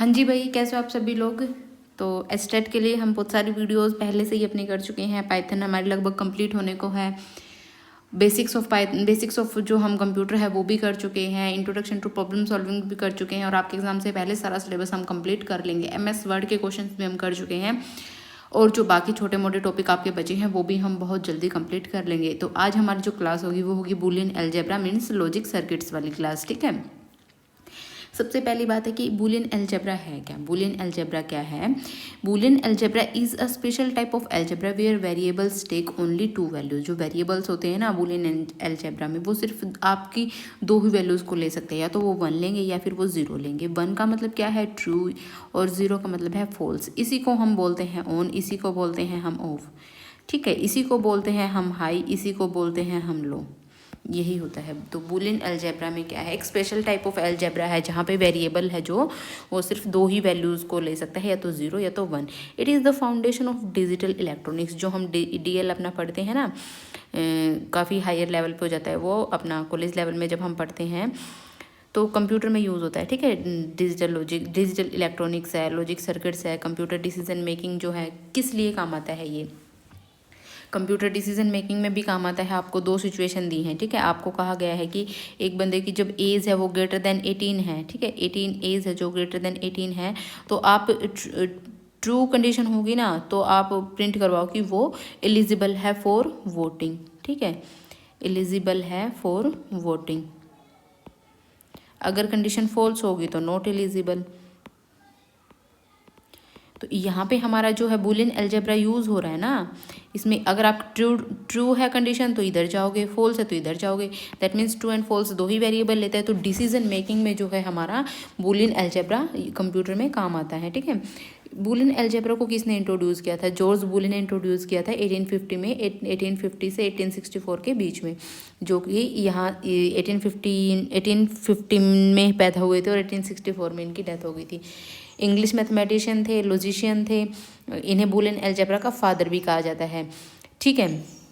हाँ जी भाई, कैसे हो आप सभी लोग। तो एस्टेट के लिए हम बहुत सारी वीडियोस पहले से ही अपने कर चुके हैं। पाइथन हमारी लगभग कंप्लीट होने को है। बेसिक्स ऑफ जो हम कंप्यूटर है वो भी कर चुके हैं। इंट्रोडक्शन टू प्रॉब्लम सॉल्विंग भी कर चुके हैं और आपके एग्जाम से पहले सारा सिलेबस हम कंप्लीट कर लेंगे। MS वर्ड के क्वेश्चन भी हम कर चुके हैं और जो बाकी छोटे मोटे टॉपिक आपके बचे हैं वो भी हम बहुत जल्दी कंप्लीट कर लेंगे। तो आज हमारी जो क्लास होगी वो होगी Boolean algebra means logic circuits वाली क्लास, ठीक है। सबसे पहली बात है कि बूलियन अलजेब्रा है क्या। बूलियन अलजेब्रा क्या है। Boolean algebra is a special type of algebra where variables take only 2 values. जो वेरिएबल्स होते हैं ना बूलियन अलजेब्रा में, वो सिर्फ आपकी 2 ही वैल्यूज को ले सकते हैं, या तो वो 1 लेंगे या फिर वो 0 लेंगे। 1 का मतलब क्या है, ट्रू, और 0 का मतलब है फॉल्स। इसी को हम बोलते हैं ऑन, इसी को बोलते हैं हम ऑफ, ठीक है। इसी को बोलते हैं हम हाई, इसी को बोलते हैं हम लो। यही होता है। तो बूलियन अलजेब्रा में क्या है, एक स्पेशल टाइप ऑफ अलजेब्रा है जहाँ पे वेरिएबल है जो वो सिर्फ 2 ही वैल्यूज़ को ले सकता है, या तो 0 या तो 1। It is the foundation of digital electronics. जो हम DL अपना पढ़ते हैं ना, काफ़ी हायर लेवल पे हो जाता है वो, अपना कॉलेज लेवल में जब हम पढ़ते हैं तो कंप्यूटर में यूज़ होता है, ठीक है। डिजिटल लॉजिक, डिजिटल इलेक्ट्रॉनिक्स है, लॉजिक सर्किट्स है, कंप्यूटर डिसीजन मेकिंग जो है, किस लिए काम आता है ये। कंप्यूटर डिसीजन मेकिंग में भी काम आता है। आपको 2 सिचुएशन दी हैं, ठीक है। आपको कहा गया है कि एक बंदे की जब एज है वो ग्रेटर देन 18 है, ठीक है। 18 एज है जो ग्रेटर देन 18 है, तो आप ट्रू कंडीशन होगी ना तो आप प्रिंट करवाओ कि वो एलिजिबल है फॉर वोटिंग, ठीक है। एलिजिबल है फॉर वोटिंग। अगर कंडीशन फॉल्स होगी तो नॉट एलिजिबल। तो यहाँ पे हमारा जो है बूलियन अलजेब्रा यूज़ हो रहा है ना, इसमें अगर आप ट्रू है कंडीशन तो इधर जाओगे, फॉल्स है तो इधर जाओगे। That means true and false 2 ही वेरिएबल लेता है। तो डिसीजन मेकिंग में जो है हमारा बूलियन अलजेब्रा कंप्यूटर में काम आता है, ठीक है। बूलियन अलजेब्रा को किसने इंट्रोड्यूस किया था, जॉर्ज बूलियन ने इंट्रोड्यूस किया था 1850 में। 1850 से 1864 के बीच में, जो कि यहाँ 1850 में पैदा हुए थे और 1864 में इनकी डेथ हो गई थी। इंग्लिश मैथमेटिशियन थे, लॉजिशियन थे। इन्हें बूलियन अलजेब्रा का फादर भी कहा जाता है, ठीक है।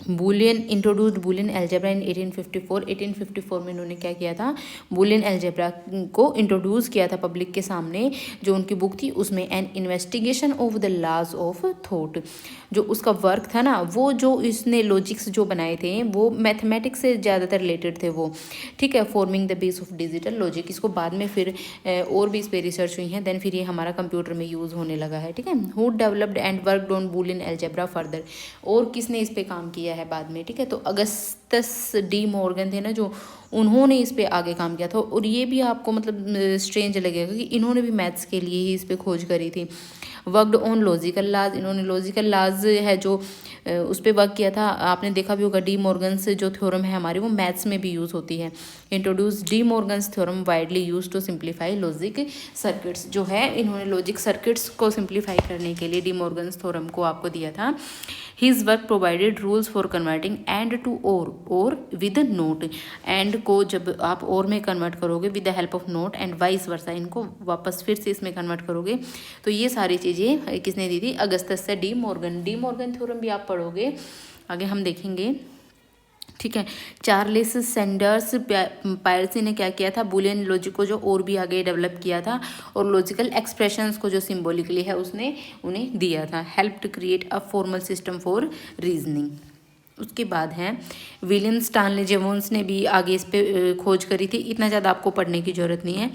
इंट्रोड्यूस्ड बूलियन अलजेब्रा इन 1854। 1854 में इन्होंने क्या किया था, बूलियन अलजेब्रा को इंट्रोड्यूस किया था पब्लिक के सामने। जो उनकी बुक थी उसमें an investigation of the laws of thought, जो उसका वर्क था ना, वो जो इसने लॉजिक्स जो बनाए थे वो मैथमेटिक्स से ज़्यादातर रिलेटेड थे वो, ठीक है। Forming the base of digital logic. इसको बाद में फिर और भी इस पर रिसर्च हुई है, देन फिर ये हमारा कंप्यूटर में यूज़ होने लगा है, ठीक है। Who developed and worked on Boolean algebra further. और किसने इस पर काम किया है बाद में, ठीक है। तो अगस्तस डी मॉर्गन थे ना जो, उन्होंने इस पे आगे काम किया था। और ये भी आपको मतलब स्ट्रेंज लगेगा कि इन्होंने भी मैथ्स के लिए ही इस पे खोज करी थी। वर्कड ऑन लॉजिकल लाज, इन्होंने लॉजिकल लाज है जो उस पर वर्क किया था। आपने देखा भी होगा डी मॉर्गन्स जो थ्योरम है हमारी वो मैथ्स में भी यूज़ होती है। Introduce De Morgan's theorem widely use to simplify logic circuits. जो है इन्होंने लॉजिक सर्किट्स को सिंप्लीफाई करने के लिए डी मॉर्गन्स थ्योरम को आपको दिया था। His work provided rules for converting and to or with not. And को जब आप और में कन्वर्ट करोगे with the help of not and vice versa, इनको वापस फिर से इसमें कन्वर्ट करोगे, तो ये सारी चीज़ें किसने दी थी, अगस्तस से De Morgan. De Morgan theorem भी आप पढ़ोगे, आगे हम देखेंगे, ठीक है। चार्ल्स सैंडर्स पायरसी ने क्या किया था, बूलियन लॉजिक को जो और भी आगे डेवलप किया था, और लॉजिकल एक्सप्रेशंस को जो सिंबॉलिकली है उसने उन्हें दिया था। Help to create a formal system for reasoning. उसके बाद है विलियम स्टानले जेवोन्स ने भी आगे इस पे खोज करी थी। इतना ज़्यादा आपको पढ़ने की ज़रूरत नहीं है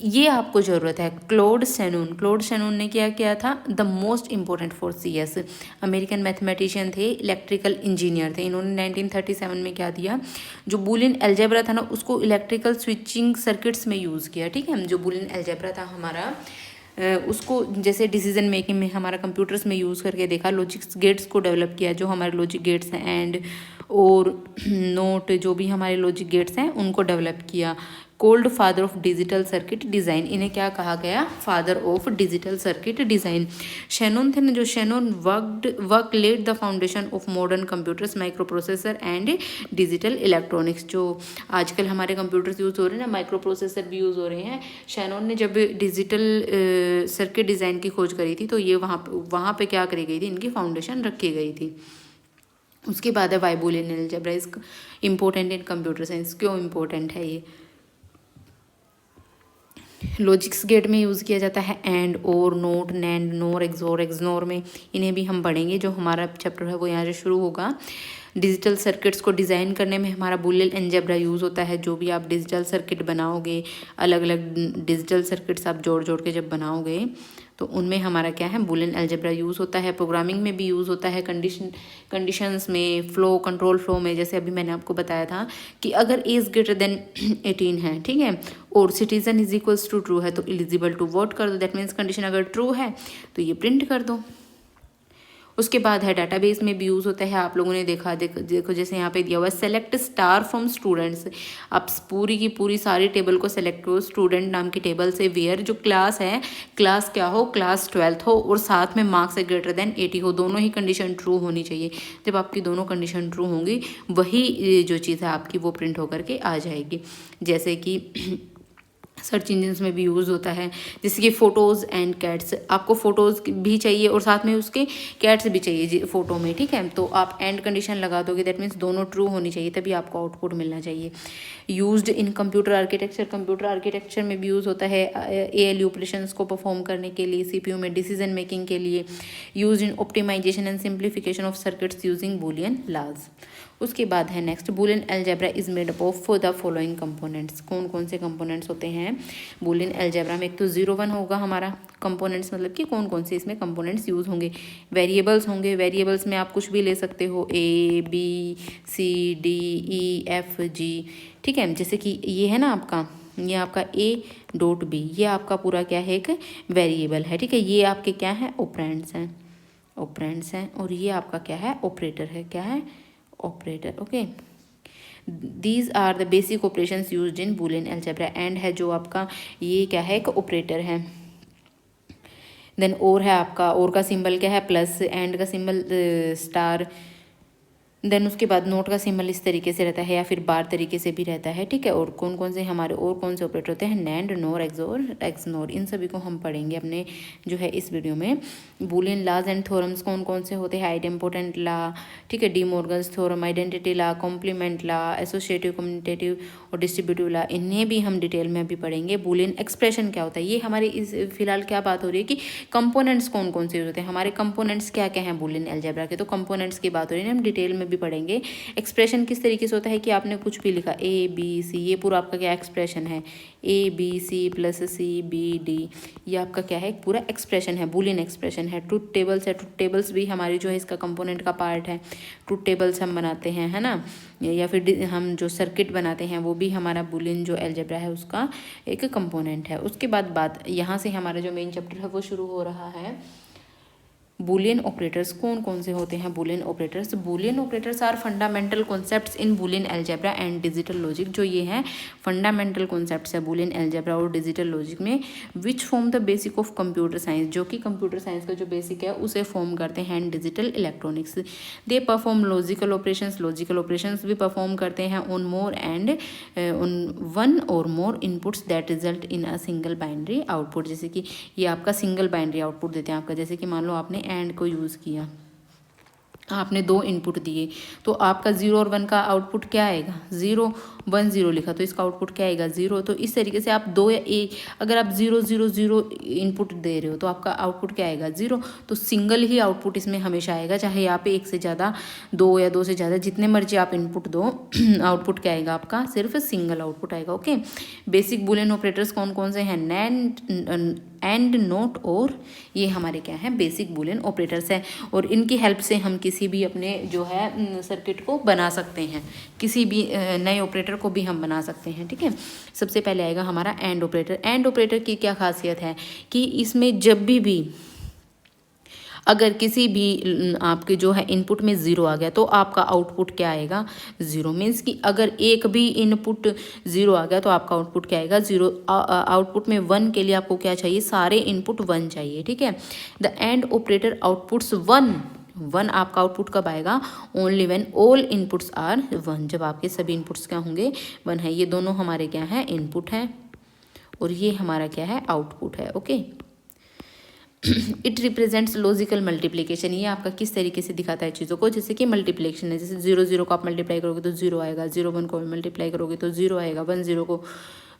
ये आपको ज़रूरत है क्लोड शेनून। क्लोड शेनून ने क्या किया था, the most important for CS, American mathematician थे, इलेक्ट्रिकल इंजीनियर थे। इन्होंने 1937 में क्या दिया, जो बूलियन अलजेब्रा था ना उसको इलेक्ट्रिकल स्विचिंग सर्किट्स में यूज़ किया, ठीक है। जो बूलियन अलजेब्रा था हमारा उसको जैसे डिसीजन मेकिंग में हमारा कंप्यूटर्स में यूज़ करके देखा, लॉजिक्स गेट्स को डेवलप किया, जो हमारे लॉजिक गेट्स हैं एंड और नोट, जो भी हमारे लॉजिक गेट्स हैं उनको डेवलप किया। Called father of digital circuit design, इन्हें क्या कहा गया, father of digital circuit design. Shannon थे ना जो, Shannon work laid the foundation of modern computers, microprocessor and digital electronics. जो आजकल हमारे कंप्यूटर्स यूज़ हो रहे हैं ना, माइक्रो प्रोसेसर भी यूज़ हो रहे हैं। शेनॉन ने जब डिजिटल सर्किट डिज़ाइन की खोज करी थी तो ये वहाँ पे क्या करी गई थी, इनकी फाउंडेशन रखी गई थी। उसके बाद है why Boolean algebra is important in computer science. क्यों इम्पोर्टेंट है ये, लॉजिक्स गेट में यूज़ किया जाता है and, or, note, NAND, NOR, एक्सोर, XNOR में। इन्हें भी हम पढ़ेंगे। जो हमारा चैप्टर है वो यहाँ से शुरू होगा। डिजिटल सर्किट्स को डिज़ाइन करने में हमारा बूलियन अलजेब्रा यूज़ होता है। जो भी आप डिजिटल सर्किट बनाओगे, अलग अलग डिजिटल सर्किट्स आप जोड़ जोड़ के जब बनाओगे तो उनमें हमारा क्या है, बूलियन अलजेब्रा यूज़ होता है। प्रोग्रामिंग में भी यूज़ होता है, कंडीशंस में, फ्लो, कंट्रोल फ्लो में। जैसे अभी मैंने आपको बताया था कि अगर एज ग्रेटर देन 18 है, ठीक है, और citizen is equals to true है तो एलिजिबल टू वोट कर दो। दैट मीन्स कंडीशन अगर ट्रू है तो ये प्रिंट कर दो। उसके बाद है डाटाबेस में भी यूज़ होता है। आप लोगों ने देखो जैसे यहाँ पे दिया हुआ है सेलेक्ट स्टार फ्रॉम स्टूडेंट्स। आप पूरी की पूरी सारी टेबल को सेलेक्ट करो स्टूडेंट नाम की टेबल से, वेयर जो क्लास है, क्लास क्या हो, क्लास 12th हो और साथ में मार्क्स है ग्रेटर देन 80 हो। दोनों ही कंडीशन ट्रू होनी चाहिए। जब आपकी दोनों कंडीशन ट्रू होंगी वही जो चीज़ है आपकी वो प्रिंट होकर के आ जाएगी। जैसे कि सर्च इंजन्स में भी यूज़ होता है, जैसे कि फ़ोटोज़ एंड कैट्स। आपको फ़ोटोज़ भी चाहिए और साथ में उसके कैट्स भी चाहिए फ़ोटो में, ठीक है, तो आप एंड कंडीशन लगा दोगे। दैट मीन्स दोनों ट्रू होनी चाहिए तभी आपको आउटपुट मिलना चाहिए। Used in computer architecture, computer architecture में भी यूज़ होता है ALU ऑपरेशंस को परफॉर्म करने के लिए, CPU में डिसीजन मेकिंग के लिए। Used in optimization and simplification of circuits using Boolean laws. उसके बाद है next, Boolean algebra is made up of the following components. कौन कौन से कंपोनेंट्स होते हैं बूलियन अलजेब्रा में? एक तो 0 1 होगा हमारा कंपोनेंट्स, मतलब कि कौन कौन से इसमें कंपोनेंट्स यूज़ होंगे। वेरिएबल्स होंगे, वेरिएबल्स में आप कुछ भी ले सकते हो, A B C D E F G, ठीक है। जैसे कि ये है ना आपका, ये आपका A.B, ये आपका पूरा क्या है, एक वेरिएबल है, ठीक है। ये आपके क्या है, ऑपरेंड्स हैं, ऑपरेंड्स हैं। और ये आपका क्या है, ऑपरेटर है, क्या है, operator, okay. These are the basic operations used in Boolean algebra. And है जो आपका, ये क्या है, एक ऑपरेटर है। देन और है आपका, और का सिंबल क्या है, प्लस, एंड का सिंबल स्टार। देन उसके बाद नोट का सिंबल इस तरीके से रहता है या फिर बार तरीके से भी रहता है, ठीक है। और कौन कौन से हमारे और कौन से ऑपरेटर होते हैं, नैंड, नोर, एक्सोर, एक्सनोर, इन सभी को हम पढ़ेंगे अपने जो है इस वीडियो में। बूलियन लॉज एंड थ्योरम्स कौन कौन से होते हैं, आइडेम्पोर्टेंट लॉ, ठीक है, De Morgan's theorem, identity law, complement law, associative, commutative और डिस्ट्रीब्यूटिव लॉ, इन्हें भी हम डिटेल में भी पढ़ेंगे। बूलियन एक्सप्रेशन क्या होता है, ये हमारी इस फिलहाल क्या बात हो रही है कि कंपोनेंट्स कौन कौन से होते हैं, हमारे कंपोनेंट्स क्या क्या हैं बूलियन अलजेब्रा के, तो कंपोनेंट्स की बात हो रही है, हम डिटेल में भी पढ़ेंगे। एक्सप्रेशन किस तरीके से होता है कि आपने कुछ भी लिखा, ABC, ये पूरा आपका क्या एक्सप्रेशन है, ABC + CBD, ये आपका क्या है, पूरा एक्सप्रेशन है, बूलियन एक्सप्रेशन है। ट्रूथ टेबल्स है, ट्रूथ टेबल्स भी हमारी जो है इसका कंपोनेंट का पार्ट है। ट्रूथ टेबल्स हम बनाते हैं, है ना, या फिर हम जो सर्किट बनाते हैं वो भी हमारा बूलियन जो अलजेब्रा है उसका एक कंपोनेंट है। उसके बाद बात यहाँ से हमारा जो मेन चैप्टर है वो शुरू हो रहा है। बूलियन ऑपरेटर्स कौन कौन से होते हैं, Boolean operators? Boolean operators are fundamental concepts in Boolean algebra and digital logic. जो ये हैं फंडामेंटल कॉन्सेप्ट्स है बूलियन अलजेब्रा और डिजिटल लॉजिक में, which form the basic of computer science, जो कि कंप्यूटर साइंस का जो बेसिक है उसे फॉर्म करते हैं। And digital electronics, they perform logical operations, logical operations भी परफॉर्म करते हैं on more and on one और more inputs that result in a single binary output. जैसे कि ये आपका सिंगल बाइनरी आउटपुट देते हैं आपका, जैसे कि मान लो आपने एंड को यूज़ किया, आपने 2 इनपुट दिए तो आपका 0 और 1 का आउटपुट क्या आएगा, 0 1 0 लिखा तो इसका आउटपुट क्या आएगा, 0। तो इस तरीके से आप 2 या 1, अगर आप 0 0 0 इनपुट दे रहे हो तो आपका आउटपुट क्या आएगा, 0। तो सिंगल ही आउटपुट इसमें हमेशा आएगा, चाहे यहाँ पे 1 से ज़्यादा, 2 या 2 से ज़्यादा, जितने मर्जी आप इनपुट दो आउटपुट क्या आएगा आपका, सिर्फ सिंगल आउटपुट आएगा, ओके। बेसिक बूलियन ऑपरेटर्स कौन कौन से हैं, नैंड, एंड, नोट, और ये हमारे क्या है, बेसिक बूलियन ऑपरेटर्स हैं। और इनकी हेल्प से हम किसी भी अपने जो है सर्किट को बना सकते हैं, किसी भी नए ऑपरेटर को भी हम बना सकते हैं, ठीक है। सबसे पहले आएगा हमारा एंड ऑपरेटर। एंड ऑपरेटर की क्या खासियत है कि इसमें जब भी अगर किसी भी आपके जो है इनपुट में 0 आ गया तो आपका आउटपुट क्या आएगा, 0। मीन्स कि अगर एक भी इनपुट 0 आ गया तो आपका आउटपुट क्या आएगा, 0। आउटपुट में 1 के लिए आपको क्या चाहिए, सारे इनपुट 1 चाहिए, ठीक है। द एंड ऑपरेटर आउटपुट्स 1 आपका आउटपुट कब आएगा, only when all inputs are 1, जब आपके सभी इनपुट्स क्या होंगे, 1 है। ये दोनों हमारे क्या है, इनपुट है और ये हमारा क्या है, आउटपुट है, okay. It represents logical multiplication, ये आपका किस तरीके से दिखाता है चीज़ों को, जैसे कि मल्टीप्लिकेशन है, जैसे 0 0 को आप मल्टीप्लाई करोगे तो 0 आएगा, 0 1 को मल्टीप्लाई करोगे तो 0 आएगा, 1 0 को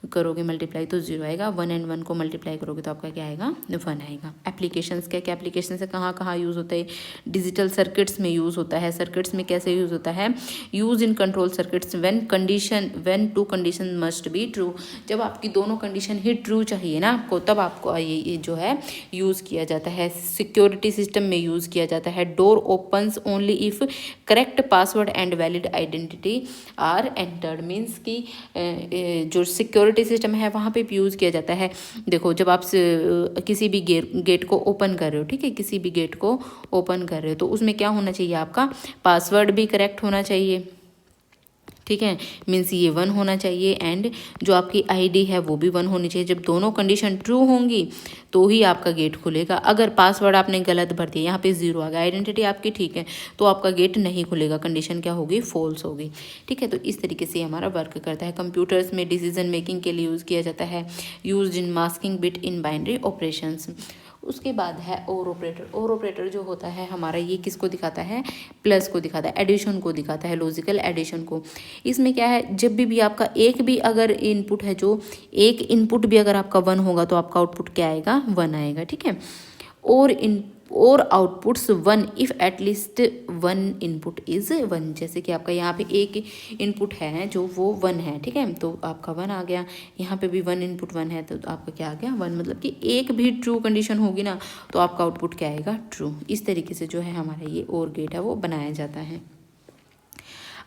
करोगे मल्टीप्लाई तो 0 आएगा, 1 एंड 1 को मल्टीप्लाई करोगे तो आपका क्या आएगा, 1 आएगा। एप्लीकेशंस क्या क्या एप्लीकेशन से कहाँ कहाँ यूज़ होता है, डिजिटल सर्किट्स में यूज़ होता है। सर्किट्स में कैसे यूज़ होता है, use in control circuits when two condition must be true, जब आपकी दोनों कंडीशन ही ट्रू चाहिए ना आपको, तब आपको ये जो है यूज़ किया जाता है। सिक्योरिटी सिस्टम में यूज़ किया जाता है। Door opens only if correct password and valid identity are entered, means की जो सिक्योरिटी सिस्टम है वहाँ पे भी यूज़ किया जाता है। देखो जब आप किसी भी गेट को ओपन कर रहे हो, ठीक है, किसी भी गेट को ओपन कर रहे हो तो उसमें क्या होना चाहिए, आपका पासवर्ड भी करेक्ट होना चाहिए, ठीक है, मीन्स ये 1 होना चाहिए एंड जो आपकी आईडी है वो भी 1 होनी चाहिए। जब दोनों कंडीशन ट्रू होंगी तो ही आपका गेट खुलेगा। अगर पासवर्ड आपने गलत भर दिया, यहाँ पे 0 आ गया, आइडेंटिटी आपकी ठीक है, तो आपका गेट नहीं खुलेगा, कंडीशन क्या होगी, फॉल्स होगी, ठीक है। तो इस तरीके से हमारा वर्क करता है। कंप्यूटर्स में डिसीजन मेकिंग के लिए यूज़ किया जाता है, use in masking bit in binary operations. उसके बाद है और ऑपरेटर। और ऑपरेटर जो होता है हमारा, ये किसको दिखाता है, प्लस को दिखाता है, एडिशन को दिखाता है, लॉजिकल एडिशन को। इसमें क्या है, जब भी आपका एक भी अगर इनपुट है, जो एक इनपुट भी अगर आपका 1 होगा तो आपका आउटपुट क्या आएगा, 1 आएगा, ठीक है। और outputs 1 if at least 1 input is 1, जैसे कि आपका यहाँ पे एक इनपुट है जो वो 1 है, ठीक है, तो आपका 1 आ गया। यहाँ पे भी 1 इनपुट 1 है तो आपका क्या आ गया, 1, मतलब कि एक भी ट्रू कंडीशन होगी ना तो आपका आउटपुट क्या आएगा, ट्रू। इस तरीके से जो है हमारा ये और गेट है वो बनाया जाता है।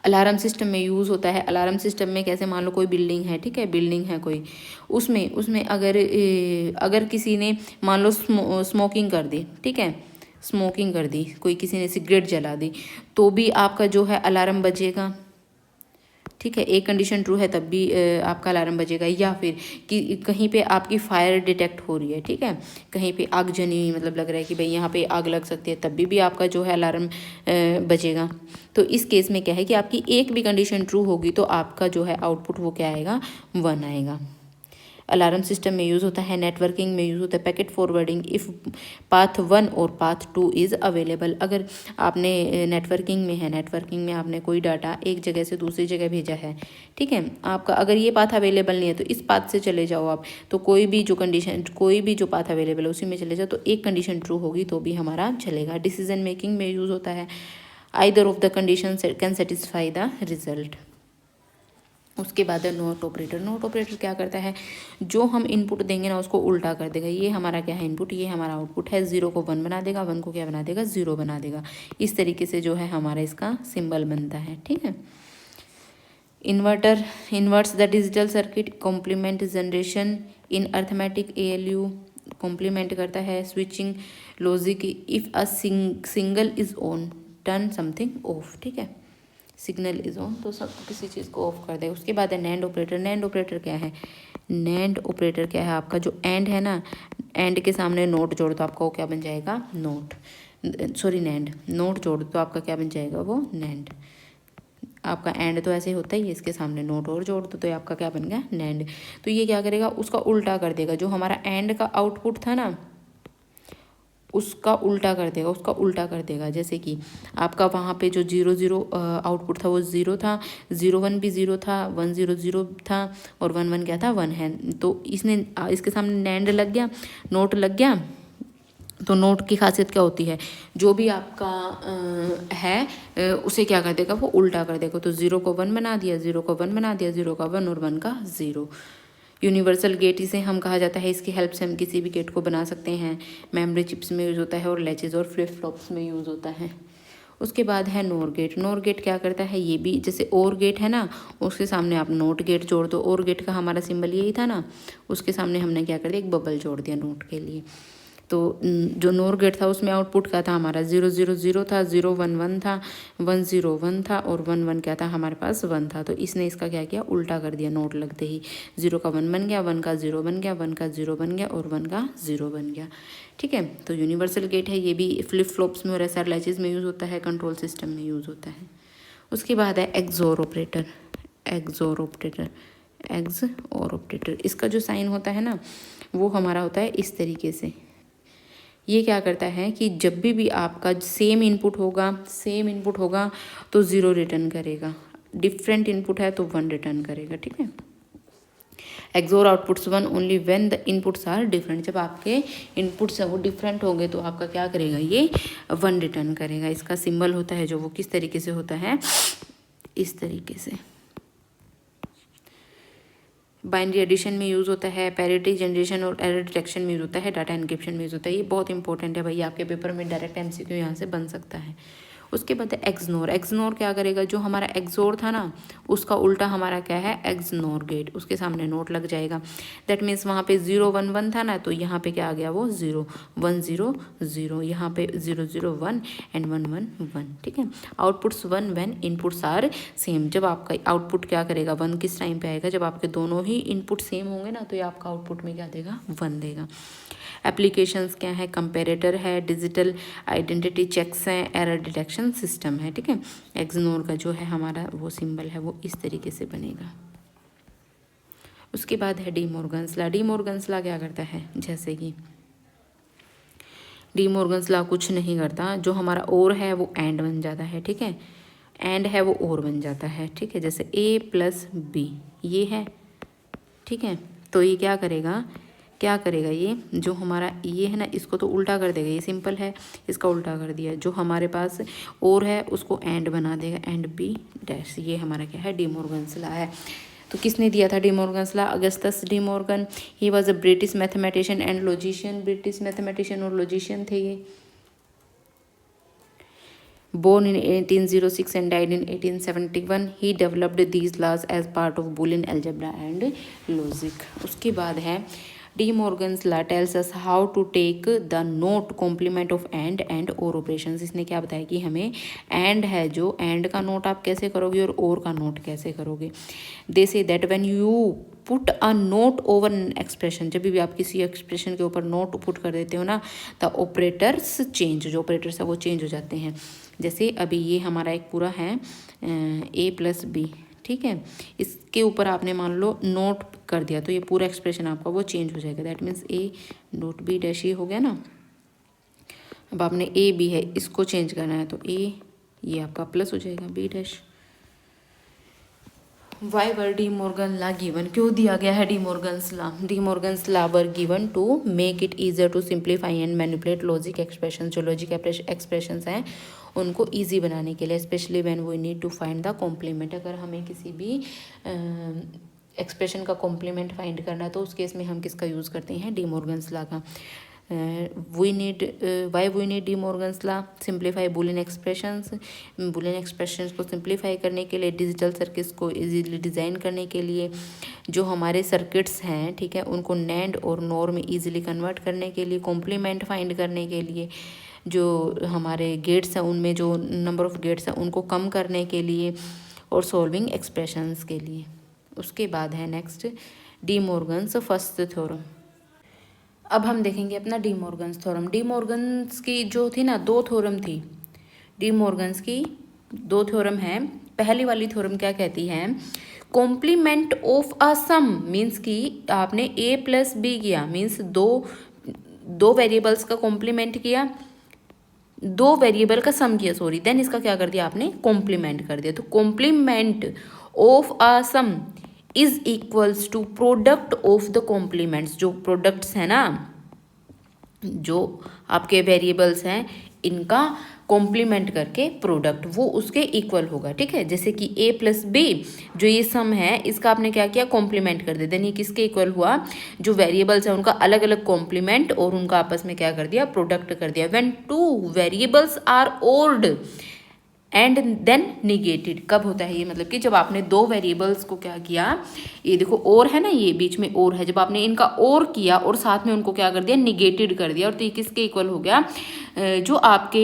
अलार्म सिस्टम में यूज़ होता है। अलार्म सिस्टम में कैसे, मान लो कोई बिल्डिंग है, ठीक है, बिल्डिंग है कोई, उसमें अगर किसी ने मान लो स्मोकिंग कर दी, ठीक है, स्मोकिंग कर दी, कोई किसी ने सिगरेट जला दी, तो भी आपका जो है अलार्म बजेगा, ठीक है। एक कंडीशन ट्रू है तब भी आपका अलार्म बजेगा। या फिर कि कहीं पे आपकी फायर डिटेक्ट हो रही है, ठीक है, कहीं पे आग जनी हुई, मतलब लग रहा है कि भाई यहाँ पे आग लग सकती है, तब भी आपका जो है अलार्म बजेगा। तो इस केस में क्या है कि आपकी एक भी कंडीशन ट्रू होगी तो आपका जो है आउटपुट वो क्या आएगा, 1 आएगा। अलार्म सिस्टम में यूज़ होता है। नेटवर्किंग में यूज़ होता है। पैकेट फॉरवर्डिंग इफ़ पाथ 1 और पाथ 2 इज़ अवेलेबल, अगर आपने नेटवर्किंग में है, नेटवर्किंग में आपने कोई डाटा एक जगह से दूसरी जगह भेजा है, ठीक है, आपका अगर ये पाथ अवेलेबल नहीं है तो इस पाथ से चले जाओ आप, तो कोई भी जो पाथ अवेलेबल है उसी में चले जाओ, तो एक कंडीशन ट्रू होगी तो भी हमारा चलेगा। डिसीजन मेकिंग में यूज़ होता है। Either of the condition can satisfy the result. उसके बाद है नोट ऑपरेटर। नोट ऑपरेटर क्या करता है, जो हम इनपुट देंगे ना उसको उल्टा कर देगा। ये हमारा क्या है, इनपुट, ये हमारा आउटपुट है। 0 को 1 बना देगा, 1 को क्या बना देगा, 0 बना देगा। इस तरीके से जो है हमारा इसका सिंबल बनता है, ठीक है। Inverter inverts the digital circuit. Complement generation in arithmetic ALU complement करता है। Switching logic if a signal is on turn something off, ठीक है, सिग्नल इज ऑन तो सब किसी चीज़ को ऑफ कर देगा। उसके बाद है नैंड ऑपरेटर। नैंड ऑपरेटर क्या है, नैंड ऑपरेटर क्या है, आपका जो एंड है ना, एंड के सामने नोट जोड़ तो आपका वो क्या बन जाएगा, नैंड। नोट जोड़ तो आपका क्या बन जाएगा, वो नैंड। आपका एंड तो ऐसे होता ही है, इसके सामने नोट और जोड़ दो तो ये आपका क्या बन गया, नैंड। तो ये क्या करेगा, उसका उल्टा कर देगा। जो हमारा एंड का आउटपुट था ना उसका उल्टा कर देगा। जैसे कि आपका वहाँ पे जो 0 0 आउटपुट था वो 0 था, 0 1 भी 0 था, 1 0 0 था और 1 1 क्या था, 1 है। तो इसके सामने नैंड लग गया, नोट लग गया। तो नोट की खासियत क्या होती है, जो भी आपका है उसे क्या कर देगा, वो उल्टा कर देगा। तो 0 को 1 बना दिया, 0 को 1 बना दिया, 0 का 1 और 1 का 0। यूनिवर्सल गेट इसे हम कहा जाता है। इसकी हेल्प से हम किसी भी गेट को बना सकते हैं। मेमोरी चिप्स में यूज़ होता है और लैचेज और फ्लिप फ्लॉप्स में यूज़ होता है। उसके बाद है नोर गेट। नोर गेट क्या करता है, ये भी जैसे और गेट है ना, उसके सामने आप नोट गेट जोड़ दो। और गेट का हमारा सिंबल यही था ना, उसके सामने हमने क्या कर दिया, एक बबल जोड़ दिया नोट के लिए। तो जो नोर गेट था उसमें आउटपुट क्या था हमारा, 0 0 0 था, 0 1 1 था, 1 0 1 था और 1 1 क्या था हमारे पास, 1 था। तो इसने इसका क्या किया, उल्टा कर दिया नोट लगते ही। 0 का 1 बन गया, 1 का 0 बन गया, 1 का 0 बन गया और 1 का 0 बन गया, ठीक है। तो यूनिवर्सल गेट है, ये भी फ्लिप फ्लॉप्स में और एसआर लैचेज में यूज़ होता है, कंट्रोल सिस्टम में यूज़ होता है। उसके बाद है एक्सोर ऑपरेटर। एक्सोर ऑपरेटर इसका जो साइन होता है ना वो हमारा होता है इस तरीके से। ये क्या करता है कि जब भी आपका सेम इनपुट होगा तो 0 रिटर्न करेगा, डिफरेंट इनपुट है तो 1 रिटर्न करेगा, ठीक है। XOR outputs one only when the inputs are different, जब आपके इनपुट्स है वो डिफरेंट होंगे तो आपका क्या करेगा, ये 1 रिटर्न करेगा। इसका सिंबल होता है जो वो किस तरीके से होता है, इस तरीके से। बाइनरी एडिशन में यूज़ होता है, पैरिटी जनरेशन और एरर डिटेक्शन में यूज़ होता है, डाटा एन्क्रिप्शन में यूज़ होता है। ये बहुत इंपॉर्टेंट है भाई, आपके पेपर में डायरेक्ट एमसीक्यू यहाँ से बन सकता है। उसके बाद है एक्सनोर। एक्सनोर क्या करेगा, जो हमारा एक्सोर था ना उसका उल्टा हमारा क्या है, एक्सनोर गेट, उसके सामने नोट लग जाएगा। दैट मीन्स वहाँ पे 0 1 1 था ना, तो यहाँ पे क्या आ गया, वो 0 1 0 0, यहाँ पे 0 0 1 एंड 1 1 1, ठीक है। Outputs 1 when inputs are same, जब आपका आउटपुट क्या करेगा 1 किस टाइम पे आएगा, जब आपके दोनों ही इनपुट सेम होंगे ना, तो ये आपका आउटपुट में क्या देगा, 1 देगा। एप्लीकेशंस क्या है, कंपेरेटर है, डिजिटल आइडेंटिटी चेक्स हैं, एरर डिटेक्शन सिस्टम है, ठीक है। एक्सनोर का जो है हमारा वो सिंबल है वो इस तरीके से बनेगा। उसके बाद है De Morgan's law. De Morgan's law क्या करता है, जैसे कि डी मॉर्गन्स लॉ कुछ नहीं करता, जो हमारा और है वो एंड बन जाता है, ठीक है। एंड है वो और बन जाता है, ठीक है। जैसे a प्लस बी ये है, ठीक है। तो ये क्या करेगा, ये जो हमारा ये है ना इसको तो उल्टा कर देगा, ये सिंपल है, इसका उल्टा कर दिया। जो हमारे पास और है उसको एंड बना देगा, एंड बी डैश। ये हमारा क्या है, डी मॉर्गन्स लॉ है। तो किसने दिया था D Morgan's law, Augustus De Morgan. He was a British mathematician and logician, British mathematician और लॉजिशियन थे ये। Born in 1806 and died in 1871, he developed these laws as part of Boolean algebra and logic. उसके बाद है De Morgan's law tells us how to take the not complement of and or operations. इसने क्या बताया कि हमें and है जो एंड का नोट आप कैसे करोगे और का नोट कैसे करोगे। They say that when you put a not over an expression, जब भी आप किसी एक्सप्रेशन के ऊपर नोट पुट कर देते हो ना, द ऑपरेटर्स चेंज, जो ऑपरेटर्स है वो चेंज हो जाते हैं। जैसे अभी ये हमारा एक पूरा है a प्लस बी, ठीक है। इसके ऊपर आपने मान लो नोट कर दिया तो ये पूरा एक्सप्रेशन आपका वो चेंज हो जाएगा। That means a dot B dash, ये हो गया ना। अब आपने a b है इसको चेंज करना है तो a ये आपका प्लस हो जाएगा b dash. Why were De Morgan law given, क्यों दिया गया है De Morgan's law. De Morgan's law were given to make it easier to simplify and manipulate logic expression. जो लॉजिक एक्सप्रेशंस हैं उनको ईजी बनाने के लिए, specially when we need to find the complement. अगर हमें किसी भी एक्सप्रेशन का कॉम्प्लीमेंट फाइंड करना है तो उस केस में हम किसका यूज़ करते हैं, डी मॉर्गन्स लॉ का। We need De Morgan's law, simplify Boolean expressions. Boolean expressions को सिंप्लीफाई करने के लिए, डिजिटल सर्किट्स को इजीली डिज़ाइन करने के लिए, जो हमारे सर्किट्स हैं, ठीक है, उनको नैंड और नॉर में इजीली कन्वर्ट करने के लिए, कॉम्प्लीमेंट फाइंड करने के लिए, जो हमारे गेट्स हैं उनमें जो नंबर ऑफ गेट्स हैं उनको कम करने के लिए, और सॉल्विंग एक्सप्रेशंस के लिए। उसके बाद है next D Morgan's first theorem. अब हम देखेंगे अपना D Morgan's theorem. De Morgan's की जो थी ना दो थ्योरम थी, डी मॉर्गन्स की दो थ्योरम है। पहली वाली थ्योरम क्या कहती है, complement of a sum means कि आपने ए प्लस बी किया, मीन्स दो वेरिएबल्स का कॉम्प्लीमेंट किया, दो वेरिएबल का सम किया, सॉरी, देन इसका क्या कर दिया आपने, कॉम्प्लीमेंट कर दिया। तो complement of a sum is equals to product of the complements. जो प्रोडक्ट्स हैं ना, जो आपके वेरिएबल्स हैं, इनका कॉम्प्लीमेंट करके प्रोडक्ट वो उसके इक्वल होगा, ठीक है। जैसे कि a प्लस बी जो ये सम है इसका आपने क्या किया, कॉम्प्लीमेंट कर दिया, देन ये किसके इक्वल हुआ, जो वेरिएबल्स हैं उनका अलग अलग कॉम्प्लीमेंट और उनका आपस में क्या कर दिया, प्रोडक्ट कर दिया। When two variables are ORed and then negated, कब होता है ये, मतलब कि जब आपने दो वेरिएबल्स को क्या किया, ये देखो और है ना, ये बीच में और है, जब आपने इनका और किया और साथ में उनको क्या कर दिया, निगेटेड कर दिया, और तो ये किसके इक्वल हो गया, जो आपके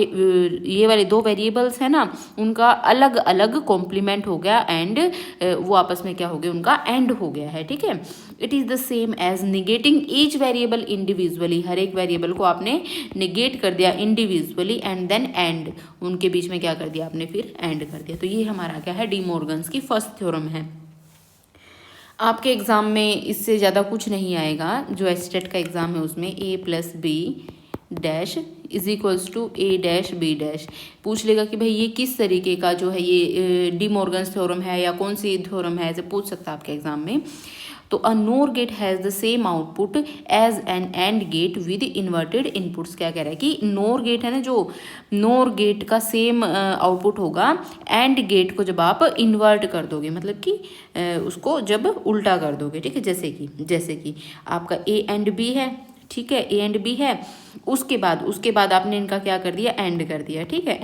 ये वाले दो वेरिएबल्स है ना उनका अलग अलग कॉम्प्लीमेंट हो गया, एंड वो आपस में क्या हो गया, उनका एंड हो गया है, ठीक है। It is the same as negating each variable individually, हर एक वेरिएबल को आपने निगेट कर दिया इंडिविजुअली, एंड देन एंड, उनके बीच में क्या कर दिया आपने, फिर एंड कर दिया। तो ये हमारा क्या है, डी मॉर्गन्स की फर्स्ट थ्योरम है। आपके एग्जाम में इससे ज़्यादा कुछ नहीं आएगा, जो एस्टेट का एग्जाम है उसमें a plus B dash is equals to a dash b dash पूछ लेगा कि भाई ये किस तरीके का जो है ये डी मॉर्गन्स थ्योरम है या कौन सी थ्योरम है, ऐसे पूछ सकता है आपके एग्जाम में। तो a nor gate has the same output as an and gate with inverted inputs. क्या कह रहा है कि नोर गेट है ना, जो नोर गेट का सेम आउटपुट होगा एंड गेट को जब आप इन्वर्ट कर दोगे, मतलब कि उसको जब उल्टा कर दोगे, ठीक है। जैसे कि आपका ए एंड बी है, ठीक है, ए एंड बी है, उसके बाद आपने इनका क्या कर दिया, एंड कर दिया, ठीक है,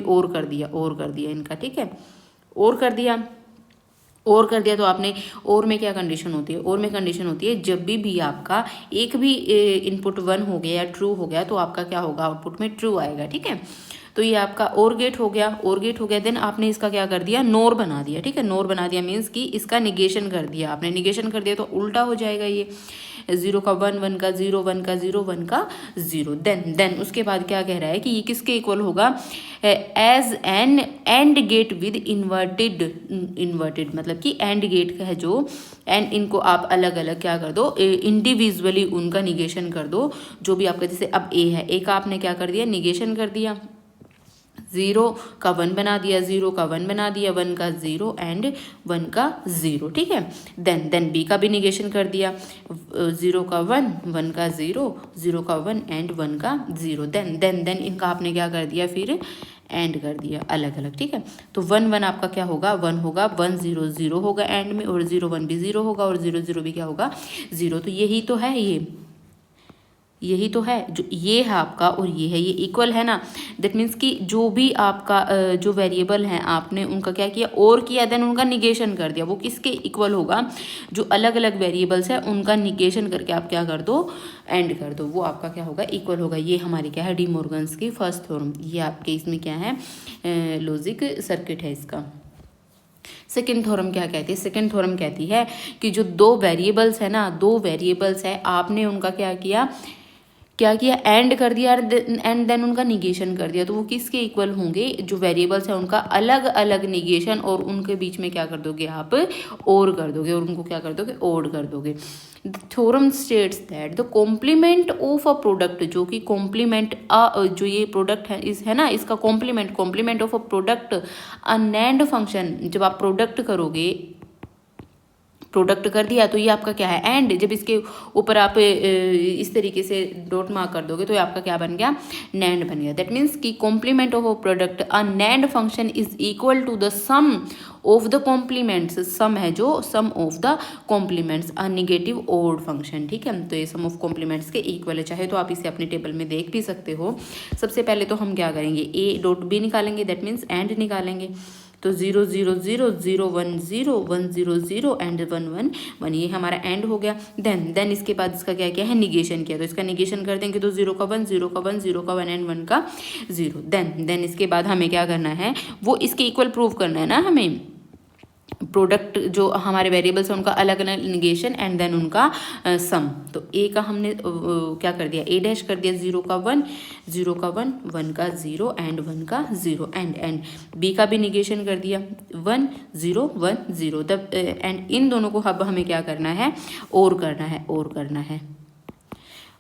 और कर दिया इनका, ठीक है, और कर दिया तो आपने और में क्या कंडीशन होती है, और में कंडीशन होती है जब भी आपका एक भी इनपुट 1 हो गया या ट्रू हो गया तो आपका क्या होगा, आउटपुट में ट्रू आएगा, ठीक है। तो ये आपका और गेट हो गया, देन आपने इसका क्या कर दिया, नोर बना दिया, ठीक है। नोर बना दिया मीन्स कि इसका निगेशन कर दिया आपने, निगेशन कर दिया तो उल्टा हो जाएगा, ये 0 का 1, 1 का 0, 1 का 0, 1 का 0। देन उसके बाद क्या कह रहा है कि ये किसके इक्वल होगा, as an and gate with inverted, मतलब कि एंड गेट का है जो एंड, इनको आप अलग अलग क्या कर दो, इंडिविजुअली उनका निगेशन कर दो। जो भी आपका, जैसे अब ए है, ए का आपने क्या कर दिया, निगेशन कर दिया, 0 का 1 बना दिया, 0 का 1 बना दिया, 1 का 0 एंड 1 का 0, ठीक है। देन बी का भी निगेशन कर दिया, 0 का 1, 1 का 0, 0 का 1 एंड 1 का 0। देन इनका आपने क्या कर दिया, फिर एंड कर दिया अलग अलग, ठीक है। तो 1 1 आपका क्या होगा, 1 होगा, 1 0 0 होगा एंड में, और 0 1 भी 0 होगा, और 0 0 भी क्या होगा, 0। तो यही तो है, यही तो है, जो ये है आपका और ये है, ये इक्वल है ना। दैट मीन्स कि जो भी आपका जो वेरिएबल हैं आपने उनका क्या किया, और किया, देन उनका निगेशन कर दिया, वो किसके इक्वल होगा, जो अलग अलग वेरिएबल्स है उनका निगेशन करके आप क्या कर दो, एंड कर दो, वो आपका क्या होगा, इक्वल होगा। ये हमारी क्या है, डी मॉर्गन्स की फर्स्ट थ्योरम। ये आपके इसमें क्या है, लॉजिक सर्किट है इसका। सेकेंड थ्योरम क्या कहती है, सेकेंड थ्योरम कहती है कि जो दो वेरिएबल्स है ना, दो वेरिएबल्स है, आपने उनका क्या किया, एंड कर दिया एंड देन उनका निगेशन कर दिया, तो वो किसके इक्वल होंगे, जो वेरिएबल्स है उनका अलग अलग निगेशन, और उनके बीच में क्या कर दोगे आप, और कर दोगे, और उनको क्या कर दोगे, ओड कर दोगे। Theorem states that the complement of a product, जो कि कॉम्प्लीमेंट जो ये प्रोडक्ट है इस है ना, इसका complement of a product a NAND function, जब आप प्रोडक्ट करोगे, प्रोडक्ट कर दिया तो ये आपका क्या है, एंड। जब इसके ऊपर आप इस तरीके से डॉट मार्क कर दोगे तो ये आपका क्या बन गया, नैंड बन गया। दैट मीन्स कि complement of a product a NAND function is equal to the sum of the complements, sum है जो sum of the complements a negative or function, ठीक है। तो ये सम ऑफ कॉम्प्लीमेंट्स के इक्वल है, चाहे तो आप इसे अपने टेबल में देख भी सकते हो। सबसे पहले तो हम क्या करेंगे, ए डॉट बी निकालेंगे, दैट मीन्स एंड निकालेंगे। तो 0 0 0 0 1 0 1 0 0 एंड 1 1 1, ये हमारा एंड हो गया। देन इसके बाद इसका क्या किया है, निगेशन किया, तो इसका निगेशन कर देंगे तो 0 का 1 0 का 1 0 का 1 एंड 1 का 0। देन इसके बाद हमें क्या करना है, वो इसके इक्वल प्रूव करना है ना हमें, प्रोडक्ट जो हमारे वेरिएबल्स हैं उनका अलग अलग निगेशन एंड देन उनका सम। तो ए का हमने क्या कर दिया, ए डैश कर दिया, 0 का 1 0 का 1 1 का 0 एंड 1 का 0 एंड बी का भी निगेशन कर दिया, 1 0 1 0 तब एंड इन दोनों को अब हमें क्या करना है, और करना है।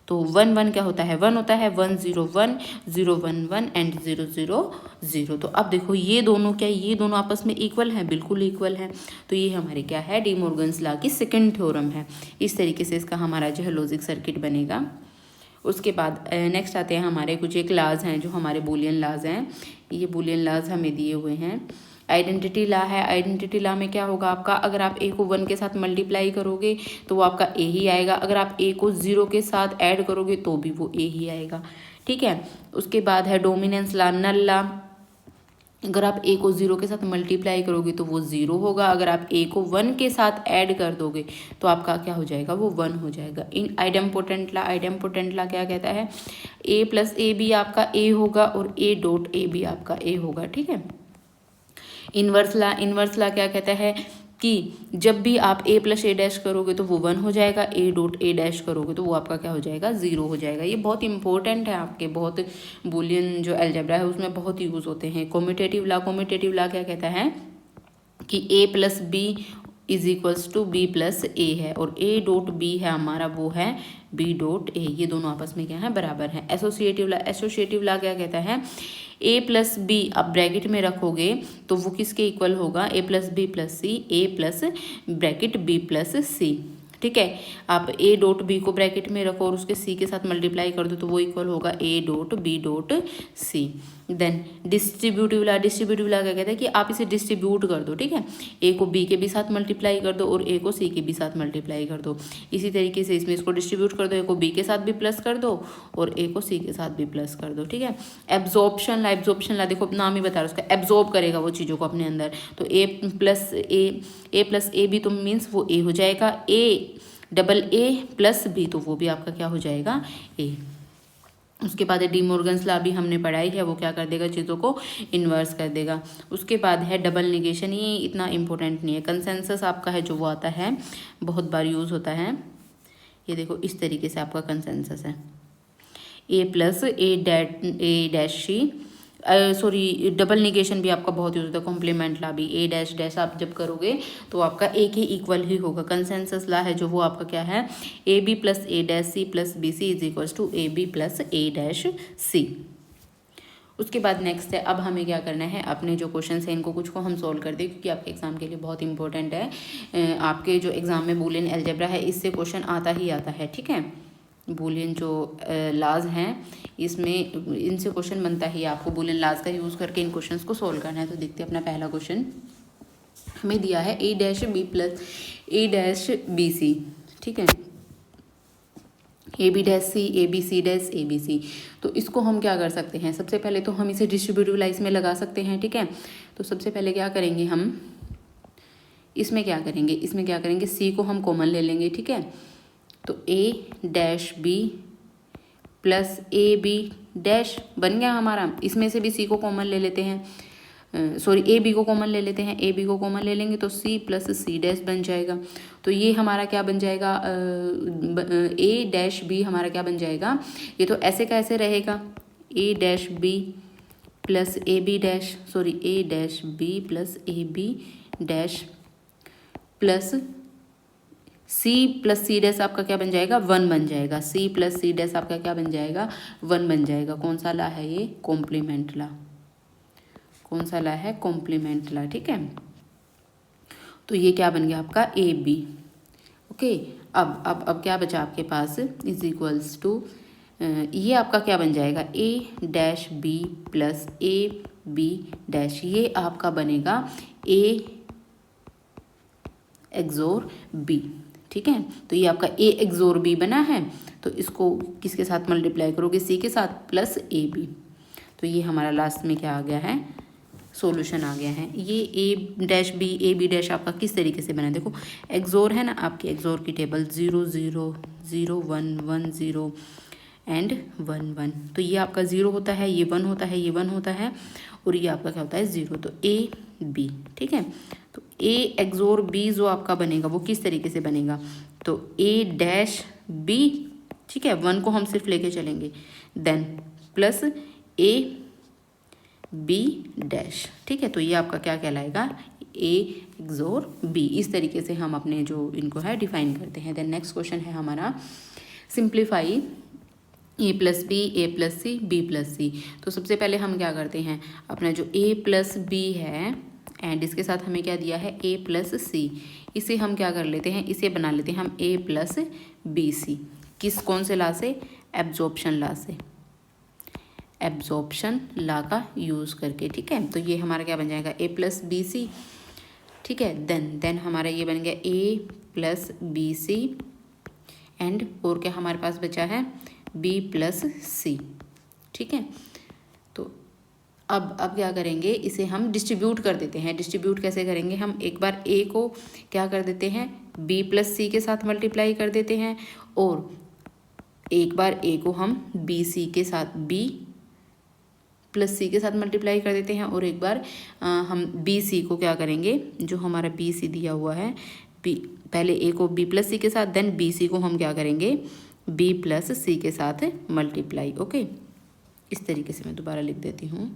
तो 1 1 क्या होता है, 1 होता है, 1 0 1 0 1 1 एंड 0 0 0। तो अब देखो ये दोनों क्या, ये दोनों आपस में इक्वल हैं, बिल्कुल इक्वल है। तो ये हमारे क्या है, डी मॉर्गन्स लॉ की सेकंड थ्योरम है। इस तरीके से इसका हमारा जो है लॉजिक सर्किट बनेगा। उसके बाद नेक्स्ट आते हैं हमारे कुछ एक लॉज हैं जो हमारे बूलियन लॉज हैं। ये बूलियन लॉज हमें दिए हुए हैं। आइडेंटिटी लॉ है, आइडेंटिटी लॉ में क्या होगा आपका, अगर आप ए को 1 के साथ मल्टीप्लाई करोगे तो वो आपका ए ही आएगा, अगर आप ए को 0 के साथ ऐड करोगे तो भी वो ए ही आएगा, ठीक है। उसके बाद है डोमिनेंस लॉ, नल लॉ, अगर आप ए को 0 के साथ मल्टीप्लाई करोगे तो वो 0 होगा, अगर आप ए को 1 के साथ ऐड कर दोगे तो आपका क्या हो जाएगा, वो 1 हो जाएगा। इन आइडेम्पोटेंट लॉ क्या कहता है, ए प्लस ए भी आपका ए होगा और ए डॉट ए भी आपका ए होगा, ठीक है। इन्वर्स लॉ क्या कहता है कि जब भी आप ए प्लस ए डैश करोगे तो वो 1 हो जाएगा, ए डॉट ए डैश करोगे तो वो आपका क्या हो जाएगा, 0 हो जाएगा। ये बहुत इंपॉर्टेंट है आपके, बहुत बूलियन जो अलजेब्रा है उसमें बहुत यूज़ होते हैं। कम्यूटेटिव लॉ क्या कहता है कि A plus B is equals to B plus A है, और ए डॉट बी है हमारा वो है बी डॉट ए, ये दोनों आपस में क्या है, बराबर है। एसोसिएटिव ला क्या कहता है, ए प्लस बी आप ब्रैकेट में रखोगे तो वो किसके इक्वल होगा, ए प्लस बी प्लस सी, ए प्लस ब्रैकेट बी प्लस सी। ठीक है, आप ए डॉट बी को ब्रैकेट में रखो और उसके सी के साथ मल्टीप्लाई कर दो तो वो इक्वल होगा A dot B dot C. Then distributive law क्या कहता है कि आप इसे डिस्ट्रीब्यूट कर दो। ठीक है, ए को बी के भी साथ मल्टीप्लाई कर दो और ए को सी के भी साथ मल्टीप्लाई कर दो। इसी तरीके से इसमें इसको डिस्ट्रीब्यूट कर दो, ए को बी के साथ भी प्लस कर दो और ए को सी के साथ भी प्लस कर दो। ठीक है, एब्जॉर्प्शन ला देखो नाम ही बता रहा है उसका, एब्जॉर्ब करेगा वो चीज़ों को अपने अंदर। तो ए प्लस ए भी तो मीन्स वो ए हो जाएगा, A double A plus B तो वो भी आपका क्या हो जाएगा, ए। उसके बाद डी मॉर्गन्स लॉ भी हमने पढ़ाई है, वो क्या कर देगा, चीज़ों को इन्वर्स कर देगा। उसके बाद है डबल निगेशन, ये इतना इंपॉर्टेंट नहीं है। कंसेंसस आपका है जो वो आता है, बहुत बार यूज़ होता है। ये देखो इस तरीके से आपका कंसेंसस है, ए plus A dash C, sorry double negation भी आपका बहुत यूज होता है। कॉम्प्लीमेंट ला भी ए डैश डैश आप जब करोगे तो आपका ए के इक्वल ही होगा। कंसेंसस ला है जो वो आपका क्या है, A B plus A dash C plus B C is equals to A B plus A dash C. उसके बाद नेक्स्ट है, अब हमें क्या करना है, अपने जो क्वेश्चन है इनको कुछ को हम सॉल्व कर दें क्योंकि आपके एग्जाम के लिए बहुत इंपॉर्टेंट है। आपके जो एग्जाम में बूलियन अलजेब्रा है इससे क्वेश्चन आता ही आता है। ठीक है, बूलियन जो लाज हैं इसमें इनसे क्वेश्चन बनता ही, आपको बूलियन लाज का यूज़ करके इन क्वेश्चंस को सॉल्व करना है। तो देखते हैं अपना पहला क्वेश्चन हमें दिया है A dash B plus A dash B C. ठीक है, A B dash C, A B C dash A B C. तो इसको हम क्या कर सकते हैं, सबसे पहले तो हम इसे डिस्ट्रीब्यूटिव लाइज में लगा सकते हैं। ठीक है, तो सबसे पहले क्या करेंगे हम, इसमें क्या करेंगे सी को हम कॉमन ले लेंगे। ठीक है, तो A dash B plus A B dash बन गया हमारा। इसमें से भी सी को कॉमन ले लेते हैं, सॉरी ए बी को कॉमन ले लेते हैं, ए बी को कॉमन ले लेंगे तो सी प्लस सी डैश बन जाएगा। तो ये हमारा क्या बन जाएगा, ए डैश बी हमारा क्या बन जाएगा, ये तो ऐसे का ऐसे रहेगा, A dash B plus A B dash, sorry A dash B plus A B dash plus C plus C dash आपका क्या बन जाएगा, 1 बन जाएगा। सी प्लस सी डैश आपका क्या बन जाएगा, 1 बन जाएगा। कौन सा ला है ये, कॉम्प्लीमेंट ला। कौन सा ला है, कॉम्प्लीमेंट ला। ठीक है, तो ये क्या बन गया आपका ए बी। ओके, अब क्या बचा आपके पास, इज इक्वल्स टू ये आपका क्या बन जाएगा, A dash B plus A B dash, ये आपका बनेगा ए एक्सोर बी। ठीक है, तो ये आपका ए एक्सोर बी बना है, तो इसको किसके साथ मल्टीप्लाई करोगे, सी के साथ प्लस ए बी। तो ये हमारा लास्ट में क्या आ गया है, सॉल्यूशन आ गया है। ये ए बी डैश आपका किस तरीके से बना है, देखो एक्सोर है ना, आपकी एक्सोर की टेबल 0 0 0 1 1 0 एंड 1 1। तो ये आपका 0 होता है, ये 1 होता है, ये 1 होता है और ये आपका क्या होता है 0। तो ए बी। ठीक है, तो ए एक्सोर बी जो आपका बनेगा वो किस तरीके से बनेगा, तो ए डैश बी। ठीक है, 1 को हम सिर्फ लेके चलेंगे, then plus A B dash. ठीक है, तो ये आपका क्या कहलाएगा, ए एक्सोर बी। इस तरीके से हम अपने जो इनको है डिफाइन करते हैं। देन नेक्स्ट क्वेश्चन है हमारा, simplify A plus B A plus C B plus C. तो सबसे पहले हम क्या करते हैं, अपना जो ए प्लस बी है एंड इसके साथ हमें क्या दिया है, ए प्लस सी, इसे हम क्या कर लेते हैं, इसे बना लेते हैं हम ए प्लस बी सी। कौन से ला से, एब्जॉर्प्शन ला से, एब्जॉर्प्शन ला का यूज़ करके। ठीक है, तो ये हमारा क्या बन जाएगा, ए प्लस बी सी। ठीक है, देन हमारा ये बन गया ए प्लस बी सी एंड और क्या हमारे पास बचा है, बी प्लस सी। ठीक है, तो अब क्या करेंगे, इसे हम डिस्ट्रीब्यूट कर देते हैं। डिस्ट्रीब्यूट कैसे करेंगे, हम एक बार ए को क्या कर देते हैं, बी प्लस सी के साथ मल्टीप्लाई कर देते हैं और एक बार ए को हम बी सी के साथ, बी प्लस सी के साथ मल्टीप्लाई कर देते हैं और एक बार हम बी सी को क्या करेंगे, जो हमारा बी सी दिया हुआ है, बी पहले ए को बी प्लस सी के साथ, देन बी सी को हम क्या करेंगे, बी प्लस सी के साथ मल्टीप्लाई। ओके, इस तरीके से मैं दोबारा लिख देती हूँ,